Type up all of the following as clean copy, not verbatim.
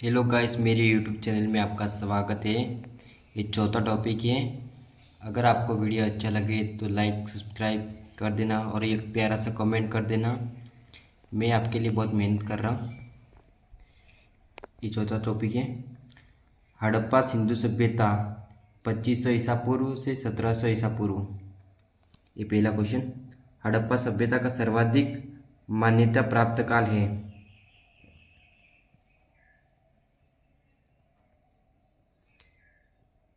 Hello guys, मेरे YouTube channel में आपका स्वागत है। ये चौथा टॉपिक है। अगर आपको वीडियो अच्छा लगे तो लाइक सब्सक्राइब कर देना और एक प्यारा सा कमेंट कर देना। मैं आपके लिए बहुत मेहनत कर रहा हूँ। ये चौथा टॉपिक है। हड़प्पा सिंधु सभ्यता 2500 ईसा पूर्व से 1700 ईसा पूर्व। ये पहला क्वेश्चन। हड़प्पा सभ्यता का सर्वाधिक मान्यता प्राप्त काल है।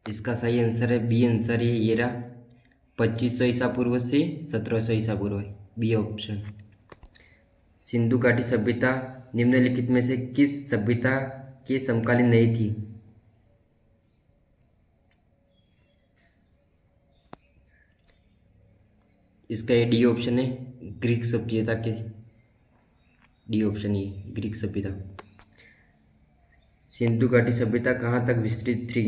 इसका सही आंसर है बी आंसर है ये रहा, 2500 ईसा पूर्व से 1700 ईसा पूर्व है, बी ऑप्शन। सिंधु घाटी सभ्यता निम्नलिखित में से किस सभ्यता के समकालीन नहीं थी? इसका ये डी ऑप्शन है, ग्रीक सभ्यता के। डी ऑप्शन ये ग्रीक सभ्यता। सिंधु घाटी सभ्यता कहाँ तक विस्तृत थी?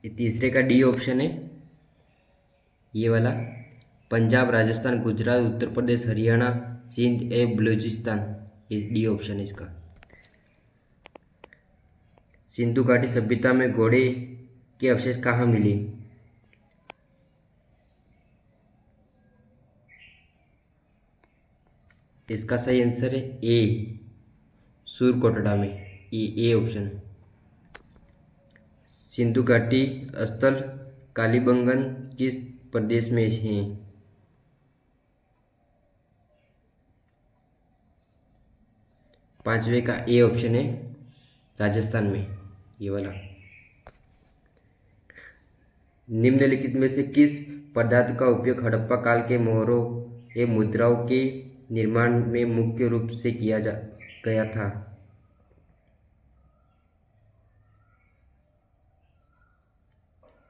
ये तीसरे का डी ऑप्शन है, ये वाला, पंजाब, राजस्थान, गुजरात, उत्तर प्रदेश, हरियाणा, सिंध एवं बलूचिस्तान। ये डी ऑप्शन है इसका। सिंधु घाटी सभ्यता में घोड़े के अवशेष कहाँ मिले? इसका सही आंसर है ए, सूरकोटड़ा में। ये ए ऑप्शन। सिंधु घाटी स्थल कालीबंगन किस प्रदेश में है? पांचवे का ए ऑप्शन है, राजस्थान में, ये वाला। निम्नलिखित में से किस पदार्थ का उपयोग हड़प्पा काल के मोहरों एवं मुद्राओं के निर्माण में मुख्य रूप से किया गया था?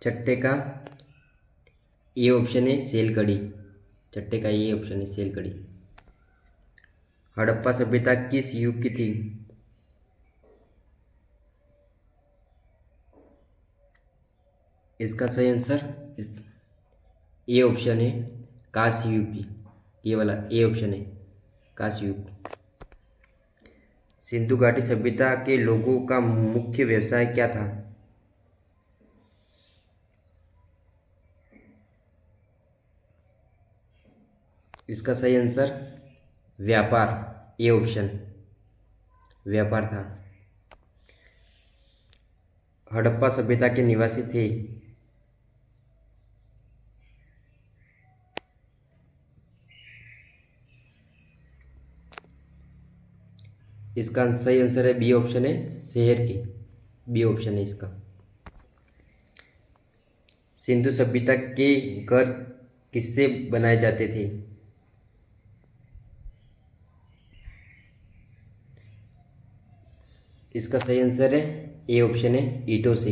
छठे का ए ऑप्शन है, सेलकड़ी। छठे का ए ऑप्शन है, सेलकड़ी। हड़प्पा सभ्यता किस युग की थी? इसका सही आंसर ए ऑप्शन है, कांस्य युग की। ये वाला ए ऑप्शन है, कांस्य युग। सिंधु घाटी सभ्यता के लोगों का मुख्य व्यवसाय क्या था? इसका सही आंसर व्यापार, ए ऑप्शन, व्यापार था। हड़प्पा सभ्यता के निवासी थे। इसका सही आंसर है बी ऑप्शन है, शहर के। बी ऑप्शन है इसका। सिंधु सभ्यता के घर किससे बनाए जाते थे? इसका सही आंसर है ए ऑप्शन है, ईंटों से।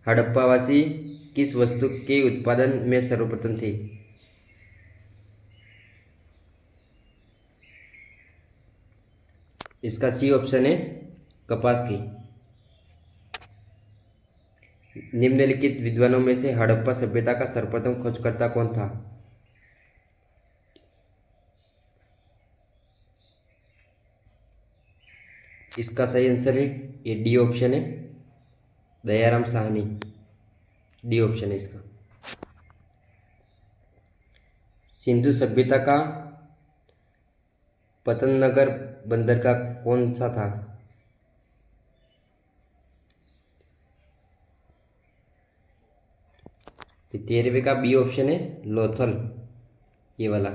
हड़प्पावासी किस वस्तु के उत्पादन में सर्वप्रथम थे? इसका सी ऑप्शन है, कपास की। निम्नलिखित विद्वानों में से हड़प्पा सभ्यता का सर्वप्रथम खोजकर्ता कौन था? इसका सही आंसर है ये डी ऑप्शन है, दयाराम साहनी। डी ऑप्शन है इसका। सिंधु सभ्यता का पतनगर बंदरगाह कौन सा था? तेरहवें का बी ऑप्शन है, लोथल, ये वाला।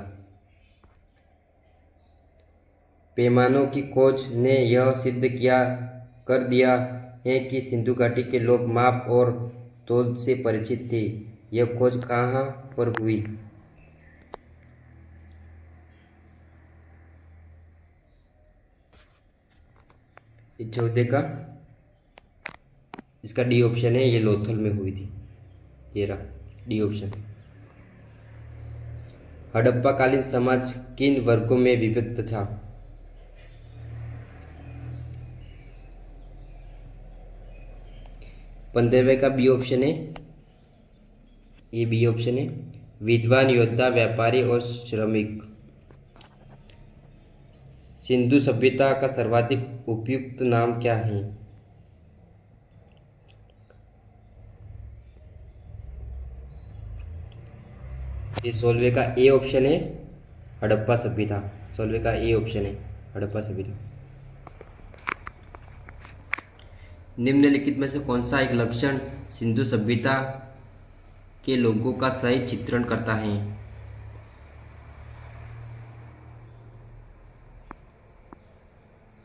पैमानों की खोज ने यह सिद्ध किया कर दिया है कि सिंधु घाटी के लोग माप और तौल से परिचित थे। यह खोज कहाँ पर हुई? चौथे का इसका डी ऑप्शन है, ये लोथल में हुई थी। तेरह डी ऑप्शन। हड़प्पा कालीन समाज किन वर्गों में विभक्त था? पंद्रहवें का बी ऑप्शन है, ये बी ऑप्शन है। विद्वान, योद्धा, व्यापारी और श्रमिक। सिंधु सभ्यता का सर्वाधिक उपयुक्त नाम क्या है? ये 16वें का ए ऑप्शन है, हड़प्पा सभ्यता। 16वें का ए ऑप्शन है, हड़प्पा सभ्यता। निम्नलिखित में से कौन सा एक लक्षण सिंधु सभ्यता के लोगों का सही चित्रण करता है?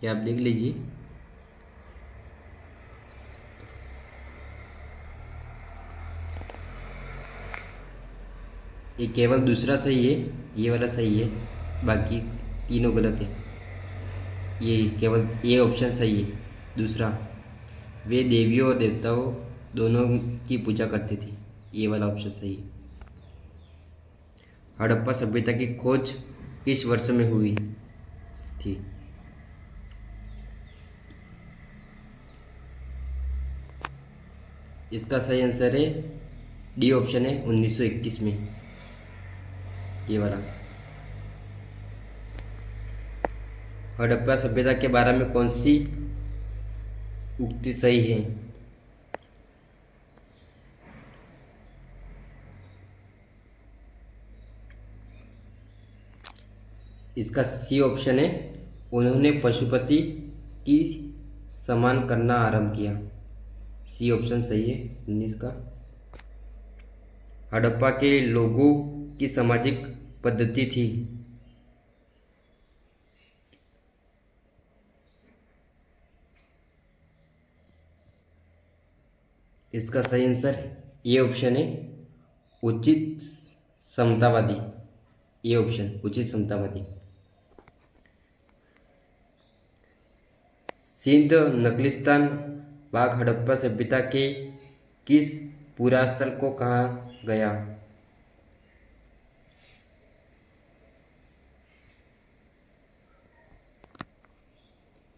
ये आप देख लीजिए। ये केवल दूसरा सही है, ये वाला सही है, बाकी तीनों गलत है। ये केवल ये ऑप्शन सही है, दूसरा। वे देवियों और देवताओं दोनों की पूजा करते थे, ये वाला ऑप्शन सही है। हड़प्पा सभ्यता की खोज किस वर्ष में हुई थी? इसका सही आंसर है डी ऑप्शन है, 1921 में, ये वाला। हड़प्पा सभ्यता के बारे में कौन सी उक्ति सही है? इसका सी ऑप्शन है, उन्होंने पशुपति की समान करना आरंभ किया। सी ऑप्शन सही है 19 का। हड़प्पा के लोगों की सामाजिक पद्धति थी। इसका सही आंसर ये ऑप्शन है, उचित समतावादी। ये ऑप्शन उचित समतावादी। सिंध नखलिस्तान बाग हड़प्पा सभ्यता के किस पुरास्थल को कहा गया?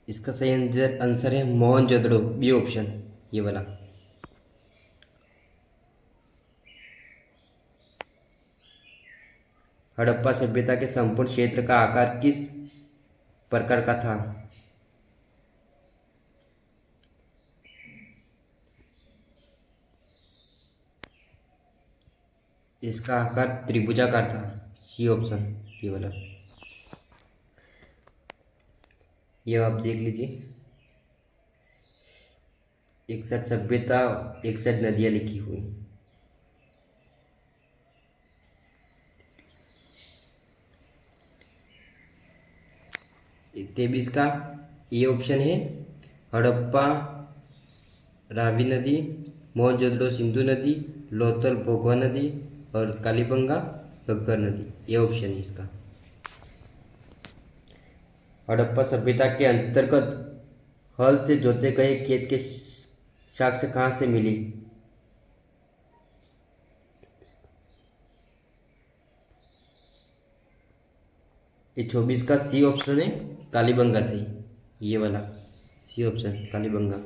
इसका सही आंसर है मोहनजोदड़ो, बी ऑप्शन, ये वाला। हड़प्पा सभ्यता के संपूर्ण क्षेत्र का आकार किस प्रकार का था? इसका आकार त्रिभुजाकार था, सी ऑप्शन, ये वाला। ये आप देख लीजिए। एक साइड सभ्यता, एक साइड नदियाँ लिखी हुई। तेईस का ये ऑप्शन है, हड़प्पा रावी नदी, मोहनजोदड़ो सिंधु नदी, लोथल भोगवा नदी और कालीबंगा घग्गर नदी, ये ऑप्शन है इसका। हड़प्पा सभ्यता के अंतर्गत हल से जोते गए खेत के साक्ष्य कहाँ से मिली? ये 24 का सी ऑप्शन है, कालीबंगा से, ये वाला सी ऑप्शन, कालीबंगा।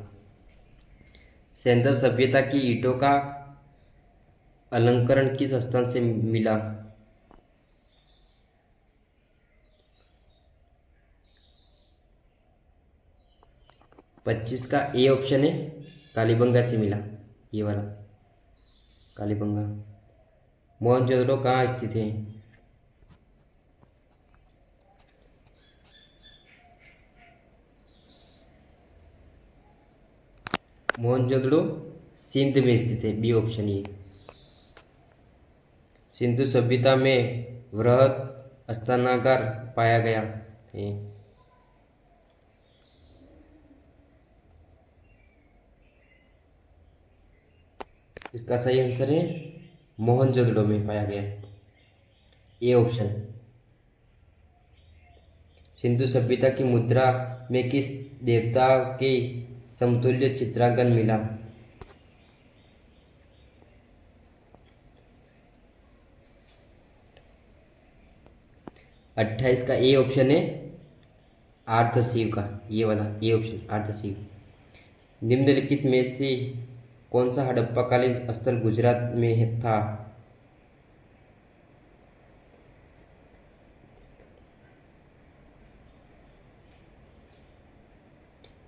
सैंधव सभ्यता की ईंटों का अलंकरण किस स्थान से मिला? पच्चीस का ए ऑप्शन है, कालीबंगा से मिला, ये वाला, कालीबंगा। मोहनजोदड़ो कहाँ स्थित है? मोहनजोदड़ो सिंध में स्थित है, बी ऑप्शन ये। सिंधु सभ्यता में वृहद स्नानागार पाया गया है। इसका सही आंसर है मोहनजोदड़ो में पाया गया, ए ऑप्शन। सिंधु सभ्यता की मुद्रा में किस देवता के समतुल्य चित्रांकन मिला? अट्ठाईस का ए ऑप्शन है, आर्तशिव का, ये वाला ए ऑप्शन, आर्तशिव। निम्नलिखित में से कौन सा हड़प्पाकालीन स्थल गुजरात में था?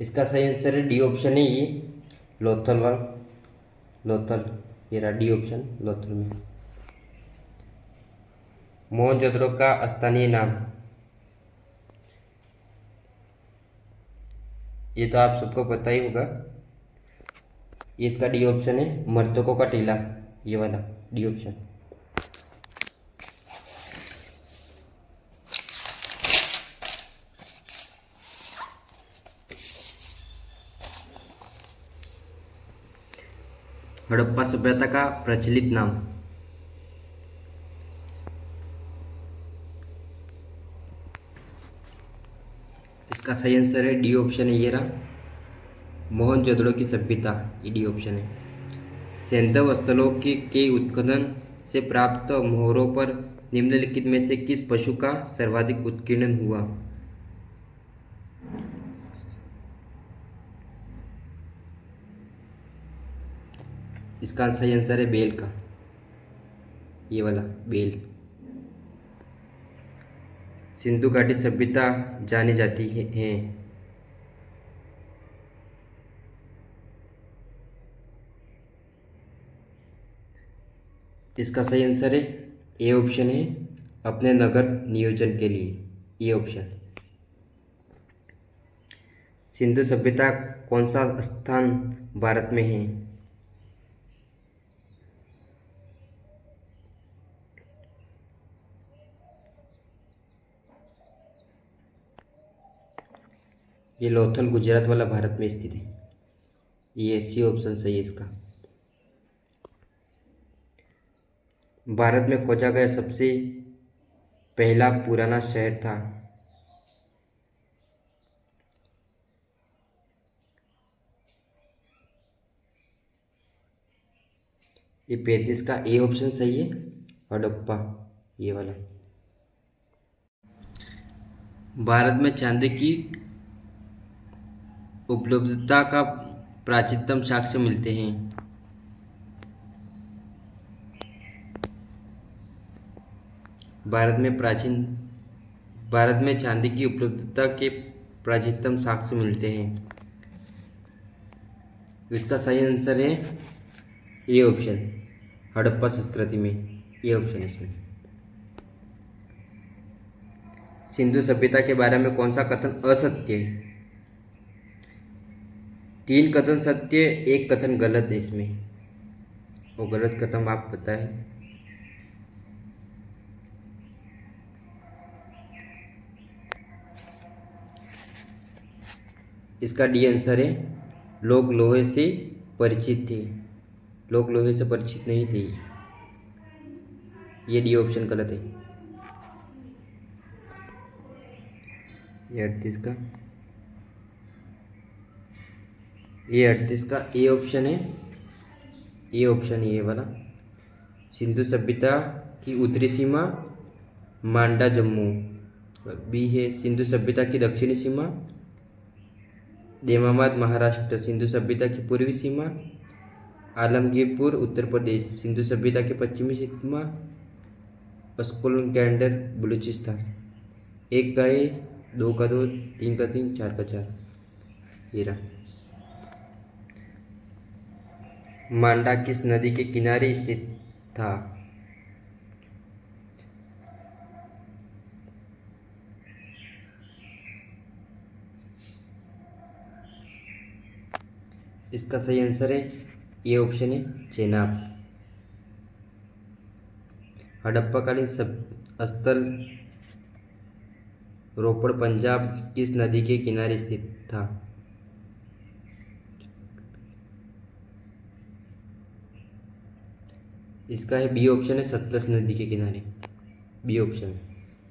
इसका सही आंसर है डी ऑप्शन है ये, लोथल वाल, लोथल, ये रहा डी ऑप्शन, लोथल में। मोहनजोदड़ो का स्थानीय नाम, ये तो आप सबको पता ही होगा, ये इसका डी ऑप्शन है, मर्तकों का टीला, ये वाला डी ऑप्शन। हड़प्पा सभ्यता का प्रचलित नाम, इसका सही आंसर है डी ऑप्शन है, ये रहा मोहनजोदड़ो की सभ्यता, ये डी ऑप्शन है। सैंधव स्थलों के उत्खनन से प्राप्त मोहरों पर निम्नलिखित में से किस पशु का सर्वाधिक उत्कीर्णन हुआ? इसका सही आंसर है बेल का, ये वाला बेल। सिंधु घाटी सभ्यता जानी जाती है। इसका सही आंसर है ए ऑप्शन है, अपने नगर नियोजन के लिए, ये ऑप्शन। सिंधु सभ्यता कौन सा स्थान भारत में है? ये लोथल गुजरात वाला भारत में स्थित है, ये सी ऑप्शन सही है इसका। भारत में खोजा गया सबसे पहला पुराना शहर था? ये 35 का ए ऑप्शन सही है, हड़प्पा, ये वाला। भारत में चांदी की उपलब्धता का प्राचीनतम साक्ष्य मिलते हैं? भारत में चांदी की उपलब्धता के प्राचीनतम साक्ष्य मिलते हैं। इसका सही आंसर है ए ऑप्शन, हड़प्पा संस्कृति में, ए ऑप्शन इसमें। सिंधु सभ्यता के बारे में कौन सा कथन असत्य है? 3 कथन सत्य, 1 कथन गलत है इसमें, वो गलत कथन आप बताएं। इसका डी आंसर है, लोग लोहे से परिचित थे, लोग लोहे से परिचित नहीं थे, ये डी ऑप्शन गलत है। ये 38 का, ये 38 का ए ऑप्शन है, ए ऑप्शन है ये वाला। सिंधु सभ्यता की उत्तरी सीमा मांडा जम्मू, बी है। सिंधु सभ्यता की दक्षिणी सीमा देमाबाद महाराष्ट्र। सिंधु सभ्यता की पूर्वी सीमा आलमगीरपुर उत्तर प्रदेश। सिंधु सभ्यता की पश्चिमी सीमा अस्कोल कैंडर बलूचिस्तान। 1 का ए, 2 का 2, 3 का 3, 4 का 4, ये रहा। मांडा किस नदी के किनारे स्थित था? इसका सही आंसर है ये ऑप्शन है, चेनाब। हड़प्पाकालीन स्थल रोपड़ पंजाब किस नदी के किनारे स्थित था? इसका है बी ऑप्शन है, सतलज नदी के किनारे, बी ऑप्शन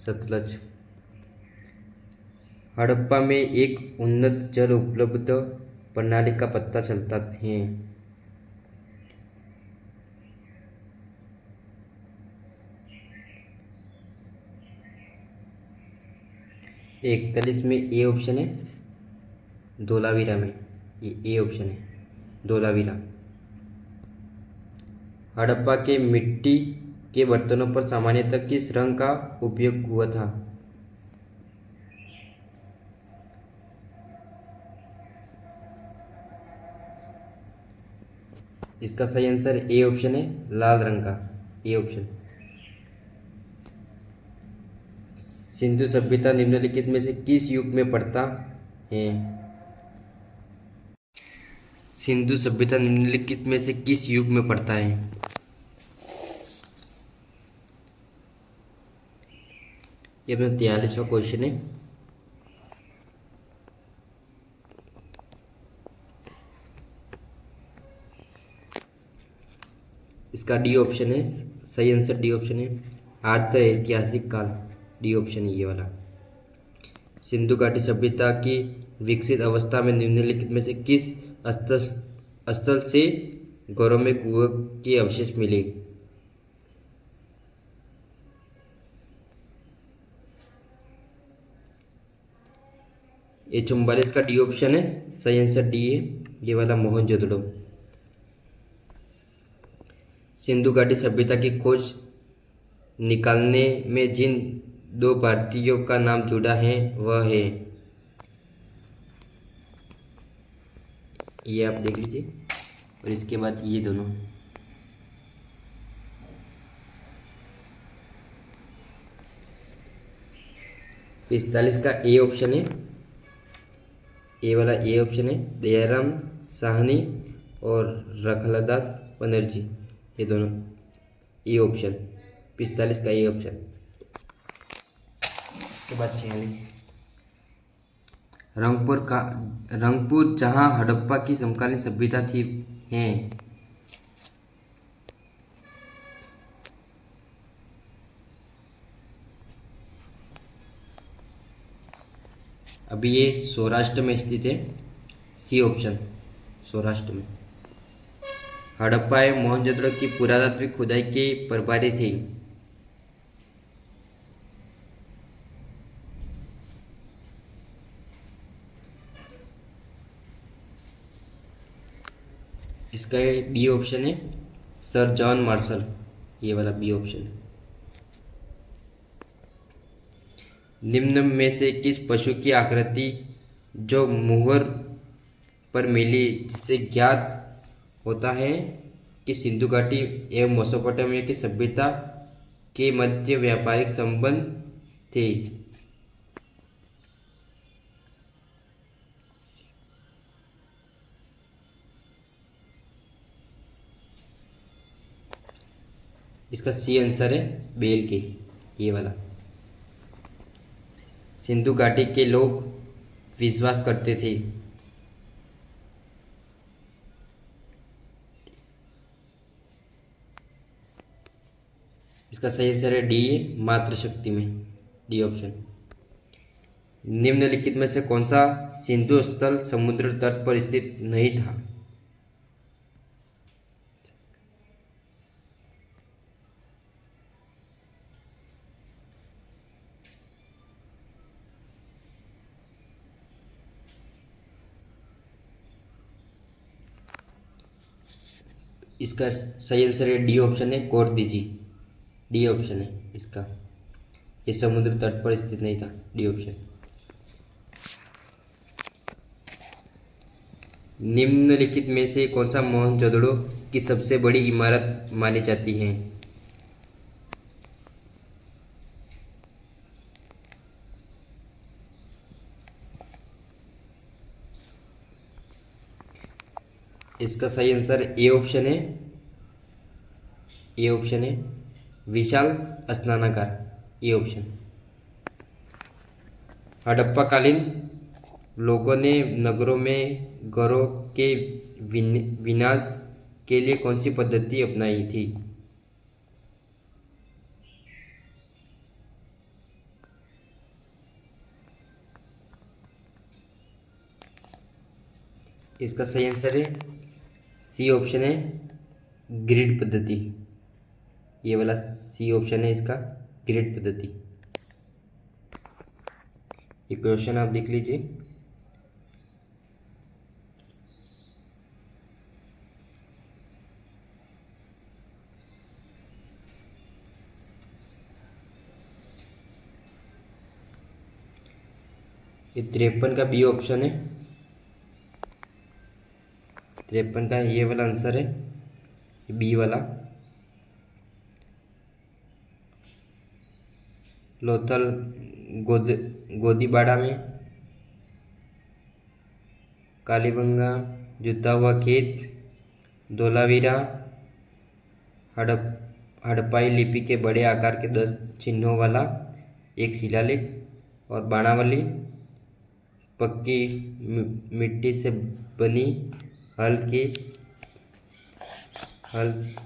सतलज। हड़प्पा में एक उन्नत जल उपलब्ध प्रणाली का पता चलता है? 41 में ए ऑप्शन है, धोलावीरा में, ये ए ऑप्शन है, धोलावीरा। हड़प्पा के मिट्टी के बर्तनों पर सामान्यतः किस रंग का उपयोग हुआ था? इसका सही आंसर ए ऑप्शन है, लाल रंग का, ए ऑप्शन। सिंधु सभ्यता निम्नलिखित में से किस युग में पड़ता है? सिंधु सभ्यता निम्नलिखित में से किस युग में पड़ता है? ये अपना 43वां क्वेश्चन है। इसका डी ऑप्शन है, सही आंसर डी ऑप्शन है, अर्ध ऐतिहासिक काल, डी ऑप्शन है ये वाला। सिंधु घाटी सभ्यता की विकसित अवस्था में निम्नलिखित में से किस स्थल से गौरवमय कुएं के अवशेष मिले? ये 44 का डी ऑप्शन है, सही आंसर डी है, ये वाला मोहनजोदड़ो। सिंधु घाटी सभ्यता की खोज निकालने में जिन 2 भारतीयों का नाम जुड़ा है वह है, ये आप देख लीजिए, और इसके बाद ये दोनों। तो 45 का ए ऑप्शन है, ए वाला ए ऑप्शन है, दयाराम साहनी और रखलादास बनर्जी, ये दोनों ए ऑप्शन, 45 का ए ऑप्शन। उसके बाद 46, रंगपुर जहां हड़प्पा की समकालीन सभ्यता थी है। अभी ये सौराष्ट्र में स्थित है, सी ऑप्शन, सौराष्ट्र में। हड़प्पा एवं मोहनजोदड़ो की पुरातात्विक खुदाई के प्रभारी थे। इसका बी ऑप्शन है, सर जॉन मार्शल, ये वाला बी ऑप्शन है। निम्न में से किस पशु की आकृति जो मुहर पर मिली जिससे ज्ञात होता है कि सिंधु घाटी एवं मेसोपोटामिया की सभ्यता के मध्य व्यापारिक संबंध थे? इसका सी आंसर है, बेल के, ये वाला। सिंधु घाटी के लोग विश्वास करते थे इसका सही आंसर है डी, मातृशक्ति में, डी ऑप्शन। निम्नलिखित में से कौन सा सिंधु स्थल समुद्र तट पर स्थित नहीं था? इसका सही आंसर है डी ऑप्शन है, कोट दीजिए, डी ऑप्शन है इसका, ये समुद्र तट पर स्थित नहीं था, डी ऑप्शन। निम्नलिखित में से कौन सा मोहनजोदड़ो की सबसे बड़ी इमारत मानी जाती है? इसका सही आंसर ए ऑप्शन है, ए ऑप्शन है, विशाल स्नानागार, ए ऑप्शन। हड़प्पाकालीन लोगों ने नगरों में घरों के विनाश के लिए कौन सी पद्धति अपनाई थी? इसका सही आंसर है सी ऑप्शन है, ग्रिड पद्धति, ये वाला सी ऑप्शन है इसका, ग्रिड पद्धति। ये क्वेश्चन आप देख लीजिए। ये 53 का बी ऑप्शन है, 53 का ये वाला आंसर है, बी वाला। लोथल गोदीबाड़ा में। कालीबंगा, जुता हुआ खेत, धोलावीरा, हड़प्पाई लिपि के बड़े आकार के 10 चिन्हों वाला एक शिलालेख। और बाणावली, पक्की मिट्टी से बनी हल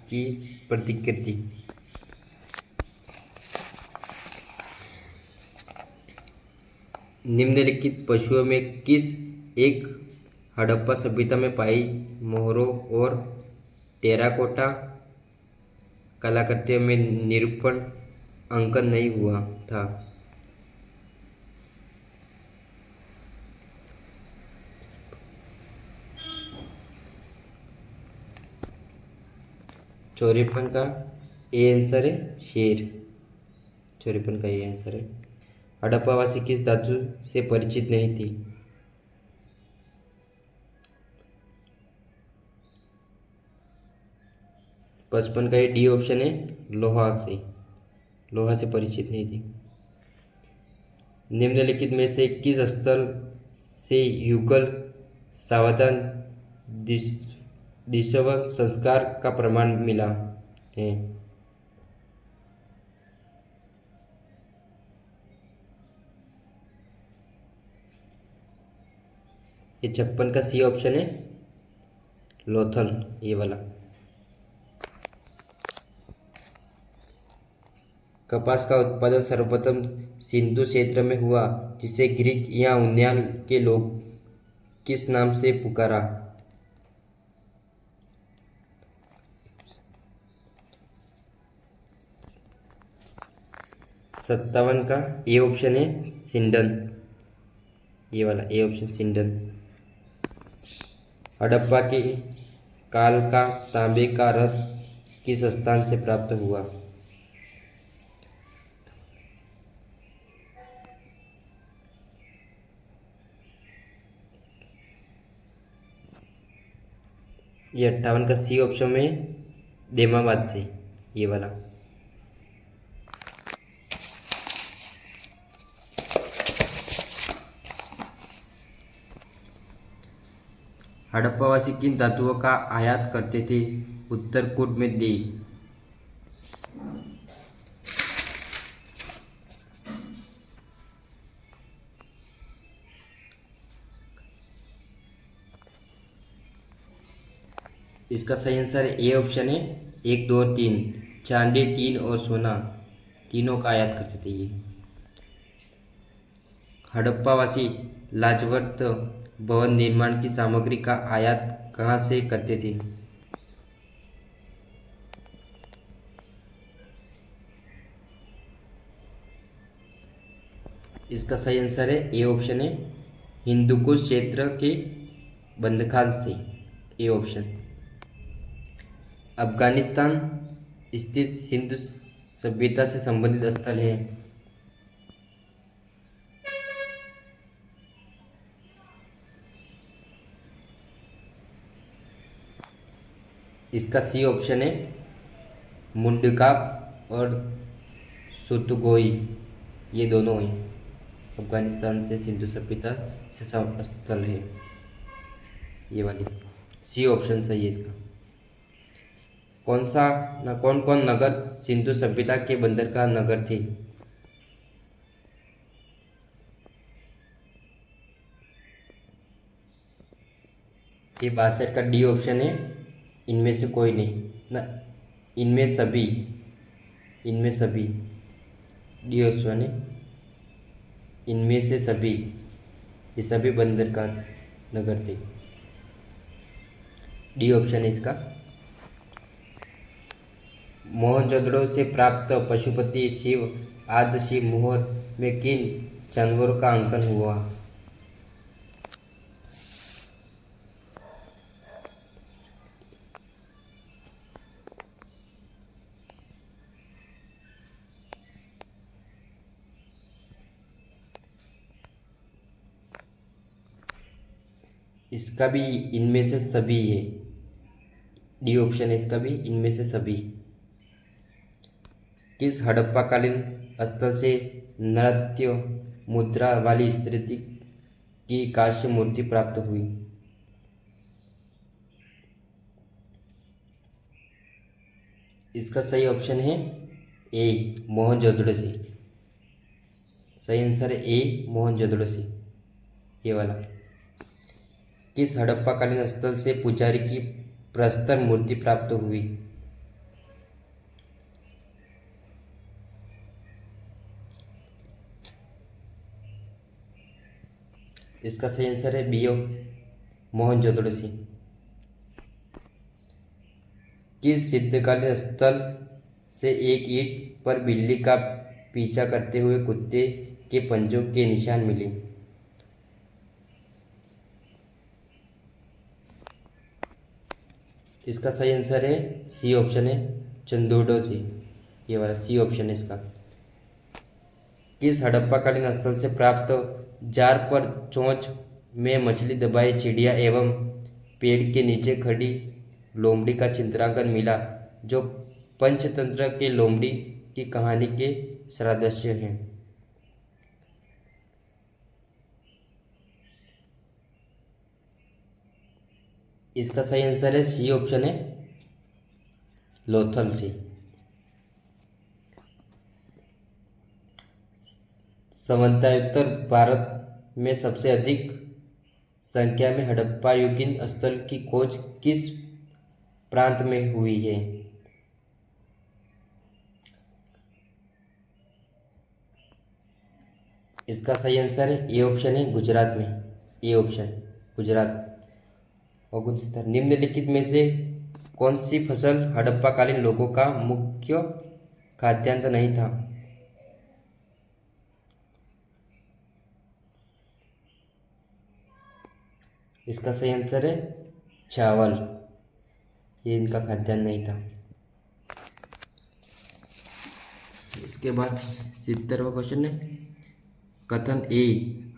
की प्रतिकृति। निम्नलिखित पशुओं में किस एक हड़प्पा सभ्यता में पाई मोहरों और टेराकोटा कलाकृतियों में निरूपण अंकन नहीं हुआ था? चौरेपन का ए आंसर है शेर। चौरेपन का ए आंसर है। हड़प्पावासी किस धातु से परिचित नहीं थी? 55 का ये डी ऑप्शन है, लोहा से परिचित नहीं थी। निम्नलिखित में से किस स्थल से युगल सावधान दिशव संस्कार का प्रमाण मिला है? ये 56 का सी ऑप्शन है, लोथल, ये वाला। कपास का उत्पादन सर्वप्रथम सिंधु क्षेत्र में हुआ, जिसे ग्रीक या उन्यान के लोग किस नाम से पुकारा? 57 का ए ऑप्शन है, सिंडन, ये वाला ए ऑप्शन सिंडन। हड़प्पा के काल का तांबे का रथ किस स्थान से प्राप्त हुआ? ये 58 का सी ऑप्शन में देमाबाद थे, ये वाला। हड़प्पावासी किन धातुओं का आयात करते थे उत्तरकूट में दे? इसका सही आंसर ए ऑप्शन है, 1, 2 और 3। चांदी, टीन और सोना तीनों का आयात करते थे ये। हड़प्पावासी लाजवर्त भवन निर्माण की सामग्री का आयात कहाँ से करते थे? इसका सही आंसर है, ए ऑप्शन है, हिंदुकुश क्षेत्र के बंदखाल से, ए ऑप्शन। अफगानिस्तान स्थित सिंधु सभ्यता से संबंधित स्थल है? इसका सी ऑप्शन है, मुंडकाप और सुतगोई, ये दोनों हैं। अफगानिस्तान से सिंधु सभ्यता से स्थल है, ये वाली सी ऑप्शन सही है इसका। कौन कौन नगर सिंधु सभ्यता के बंदरगाह नगर थे? ये 62 का डी ऑप्शन है, इनमें से कोई नहीं ना, इनमें सभी डी ऑप्शन है, इनमें से सभी, ये सभी बंदरगाह नगर थे, डी ऑप्शन है इसका। मोहनजोदड़ो से प्राप्त पशुपति शिव आदि शिव मोहर में किन जानवरों का अंकन हुआ? इसका भी इनमें से सभी है, डी ऑप्शन है इसका भी, इनमें से सभी। किस हड़प्पाकालीन स्थल से नृत्य मुद्रा वाली स्त्री की कांस्य मूर्ति प्राप्त हुई? इसका सही ऑप्शन है ए, मोहनजोदड़ो से। सही आंसर है ए, मोहनजोदड़ो से, ये वाला। किस हड़प्पाकालीन स्थल से पुजारी की प्रस्तर मूर्ति प्राप्त हुई? इसका सही आंसर है बी, मोहनजोदड़ो से। किस सिद्धकालीन स्थल से एक ईंट पर बिल्ली का पीछा करते हुए कुत्ते के पंजों के निशान मिले? इसका सही आंसर है सी ऑप्शन है, चंदोडो से, ये वाला सी ऑप्शन है इसका। किस हड़प्पाकालीन स्थल से प्राप्त जार पर चोंच में मछली दबाए चिड़िया एवं पेड़ के नीचे खड़ी लोमड़ी का चित्रांकन मिला, जो पंचतंत्र के लोमड़ी की कहानी के सदृश हैं? इसका सही आंसर है सी ऑप्शन है, लोथल से। सामंतोत्तर भारत में सबसे अधिक संख्या में हड़प्पायुगीन स्थल की खोज किस प्रांत में हुई है? इसका सही आंसर है ए ऑप्शन है, गुजरात में, ए ऑप्शन, गुजरात। और निम्नलिखित में से कौन सी फसल हड़प्पाकालीन लोगों का मुख्य खाद्यान्न नहीं था? इसका सही आंसर है चावल, ये इनका खाद्यान्न नहीं था। इसके बाद 70वां क्वेश्चन है, कथन ए,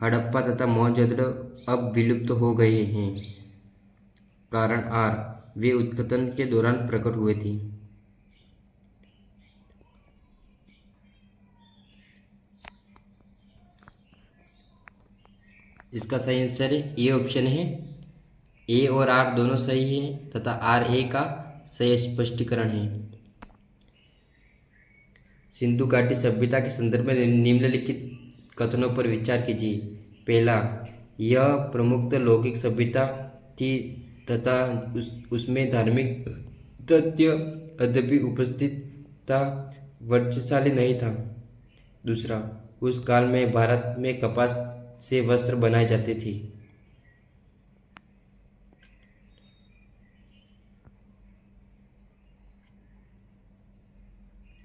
हड़प्पा तथा मोहनजोदड़ो अब विलुप्त हो गए हैं, कारण आर, वे उत्खनन के दौरान प्रकट हुए थे। इसका सही आंसर है ए ऑप्शन है, ए और आर दोनों सही है तथा आर ए का सही स्पष्टीकरण है। सिंधु घाटी सभ्यता के संदर्भ में निम्नलिखित कथनों पर विचार कीजिए। पहला, यह प्रमुख लौकिक सभ्यता थी तथा उसमें धार्मिक तथ्य यद्यपि उपस्थित था, वर्चस्वशाली नहीं था। दूसरा, उस काल में भारत में कपास से वस्त्र बनाए जाते थे।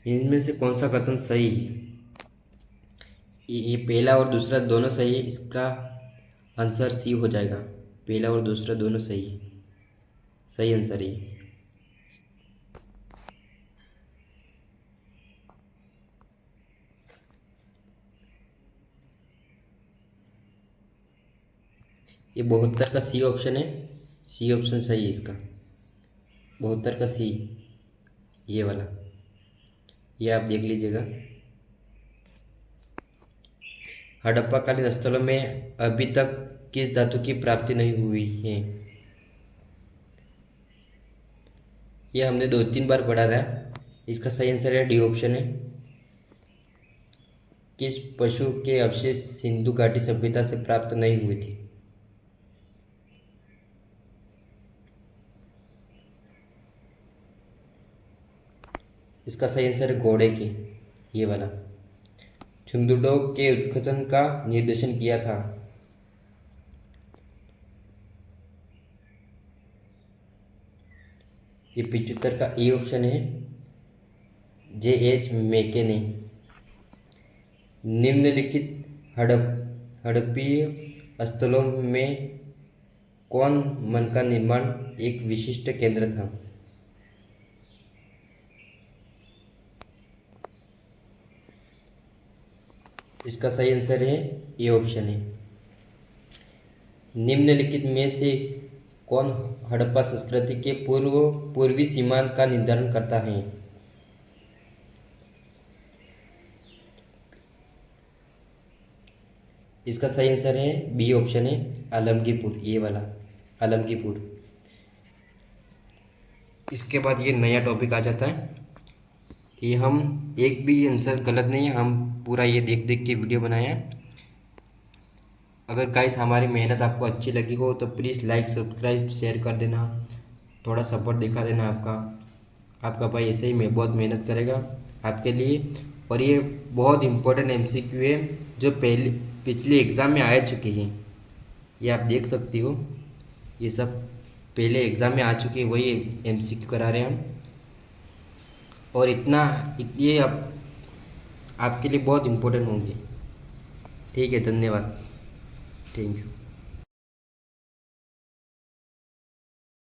इनमें से कौन सा कथन सही है? ये पहला और दूसरा दोनों सही है, इसका आंसर सी हो जाएगा। पहला और दूसरा दोनों सही है, सही आंसर है। ये 72 का सी ऑप्शन है, सी ऑप्शन सही है इसका, 72 का सी, ये वाला, ये आप देख लीजिएगा। हड़प्पाकालीन स्थलों में अभी तक किस धातु की प्राप्ति नहीं हुई है? यह हमने 2-3 बार पढ़ा था। इसका सही आंसर है डी ऑप्शन है। किस पशु के अवशेष सिंधु घाटी सभ्यता से प्राप्त नहीं हुए थे? इसका सही आंसर है घोड़े के, ये वाला। चुंदुडो के उत्खनन का निर्देशन किया था? ये 75 का ए ऑप्शन है, जे एच मेके ने। निम्नलिखित हड़प्पीय स्थलों में कौन मन का निर्माण एक विशिष्ट केंद्र था? इसका सही आंसर है ए ऑप्शन है। निम्नलिखित में से कौन हड़प्पा संस्कृति के पूर्वी सीमांत का निर्धारण करता है? इसका सही आंसर है बी ऑप्शन है आलमगीरपुर, ये वाला आलमगीरपुर। इसके बाद ये नया टॉपिक आ जाता है। ये हम एक भी आंसर गलत नहीं है, हम पूरा ये देख देख के वीडियो बनाया। अगर गाइस हमारी मेहनत आपको अच्छी लगी हो तो प्लीज़ लाइक सब्सक्राइब शेयर कर देना, थोड़ा सपोर्ट दिखा देना। आपका भाई ऐसे ही बहुत मेहनत करेगा आपके लिए। और ये बहुत इम्पोर्टेंट एमसीक्यू है जो पिछले एग्ज़ाम में आ चुके हैं, ये आप देख सकती हो। ये सब पहले एग्ज़ाम में आ चुके हैं, वही एमसीक्यू करा रहे हैं हम। और ये आपके लिए बहुत इम्पोर्टेंट होंगे। ठीक है, धन्यवाद, थैंक यू।